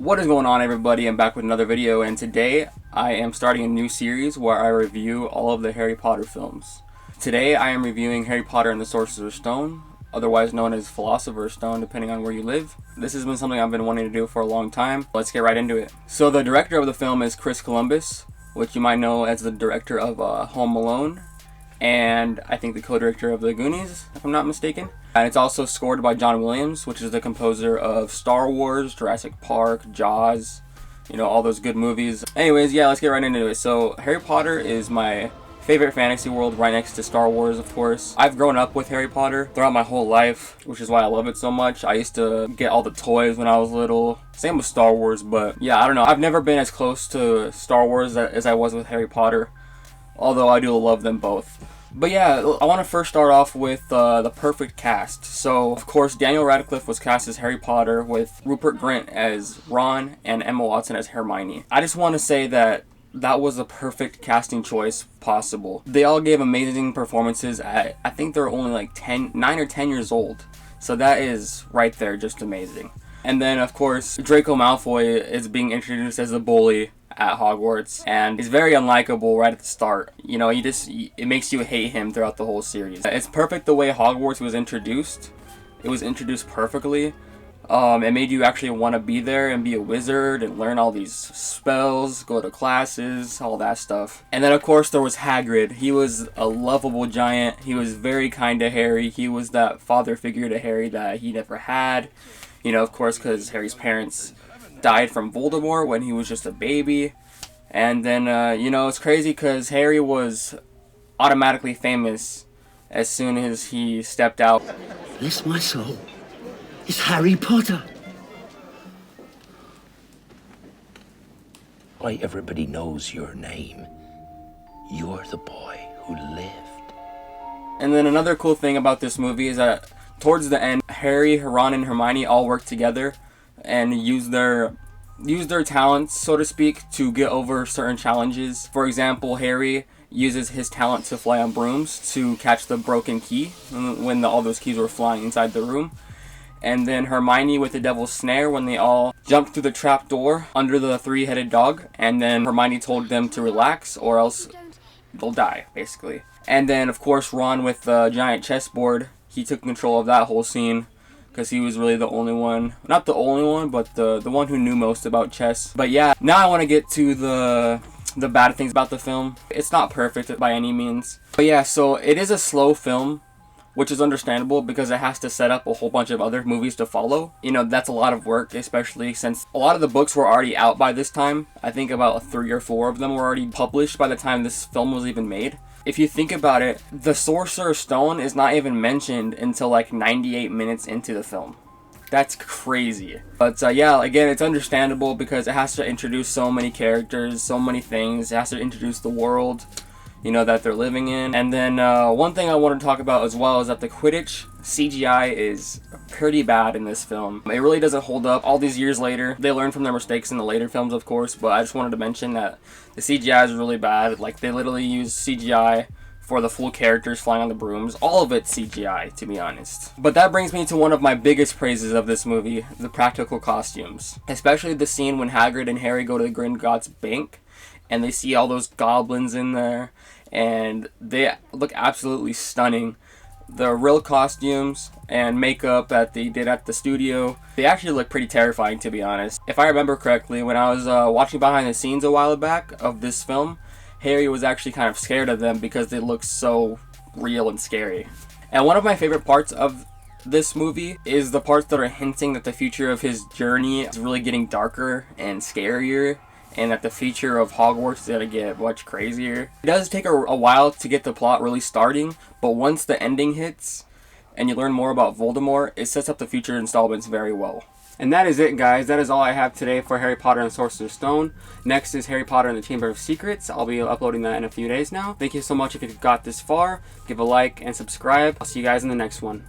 What is going on, everybody? I'm back with another video, and today I am starting a new series where I review all of the Harry Potter films. Today I am reviewing Harry Potter and the Sorcerer's Stone, otherwise known as Philosopher's Stone depending on where you live. This has been something I've been wanting to do for a long time. Let's get right into it. So the director of the film is Chris Columbus, which you might know as the director of Home Alone, and I think the co-director of The Goonies, if I'm not mistaken. And it's also scored by John Williams, which is the composer of Star Wars, Jurassic Park, Jaws, you know, all those good movies. Anyways, yeah, let's get right into it. So Harry Potter is my favorite fantasy world, right next to Star Wars, of course. I've grown up with Harry Potter throughout my whole life, which is why I love it so much. I used to get all the toys when I was little. Same with Star Wars, but yeah, I don't know. I've never been as close to Star Wars as I was with Harry Potter, although I do love them both. But yeah, I want to first start off with the perfect cast. So, of course, Daniel Radcliffe was cast as Harry Potter, with Rupert Grint as Ron and Emma Watson as Hermione. I just want to say that was the perfect casting choice possible. They all gave amazing performances at, I think they're only like 9 or 10 years old. So that is right there just amazing. And then, of course, Draco Malfoy is being introduced as a bully at Hogwarts, and he's very unlikable right at the start. You know, it makes you hate him throughout the whole series. It's perfect the way Hogwarts was introduced. It was introduced perfectly. It made you actually want to be there and be a wizard and learn all these spells, go to classes, all that stuff. And then, of course, there was Hagrid. He was a lovable giant. He was very kind to Harry. He was that father figure to Harry that he never had. You know, of course, because Harry's parents died from Voldemort when he was just a baby. And then, you know, it's crazy because Harry was automatically famous as soon as he stepped out. Bless my soul. It's Harry Potter. Why, everybody knows your name. You're the boy who lived. And then another cool thing about this movie is that towards the end, Harry, Ron, and Hermione all work together and use their talents, so to speak, to get over certain challenges. For example, Harry uses his talent to fly on brooms to catch the broken key when all those keys were flying inside the room. And then Hermione with the Devil's Snare when they all jumped through the trap door under the three-headed dog, and then Hermione told them to relax or else they'll die, basically. And then, of course, Ron with the giant chessboard, he took control of that whole scene, because he was really the only one, not the only one, but the one who knew most about chess. But yeah, now I want to get to the bad things about the film. It's not perfect by any means. But yeah, so it is a slow film, which is understandable because it has to set up a whole bunch of other movies to follow. You know, that's a lot of work, especially since a lot of the books were already out by this time. I think about 3 or 4 of them were already published by the time this film was even made. If you think about it, the Sorcerer's Stone is not even mentioned until like 98 minutes into the film. That's crazy. But yeah, again, it's understandable because it has to introduce so many characters, so many things. It has to introduce the world, you know, that they're living in. And then one thing I want to talk about as well is that the Quidditch CGI is pretty bad in this film. It really doesn't hold up. All these years later, they learned from their mistakes in the later films, of course, but I just wanted to mention that the CGI is really bad. Like, they literally use CGI for the full characters flying on the brooms. All of it's CGI, to be honest. But that brings me to one of my biggest praises of this movie, the practical costumes. Especially the scene when Hagrid and Harry go to the Gringotts bank, and they see all those goblins in there, and they look absolutely stunning. The real costumes and makeup that they did at the studio, they actually look pretty terrifying, to be honest. If I remember correctly, when I was watching behind the scenes a while back of this film, Harry was actually kind of scared of them because they look so real and scary. And one of my favorite parts of this movie is the parts that are hinting that the future of his journey is really getting darker and scarier, and that the future of Hogwarts is going to get much crazier. It does take a while to get the plot really starting, but once the ending hits and you learn more about Voldemort, it sets up the future installments very well. And that is it, guys. That is all I have today for Harry Potter and the Sorcerer's Stone. Next is Harry Potter and the Chamber of Secrets. I'll be uploading that in a few days now. Thank you so much if you got this far. Give a like and subscribe. I'll see you guys in the next one.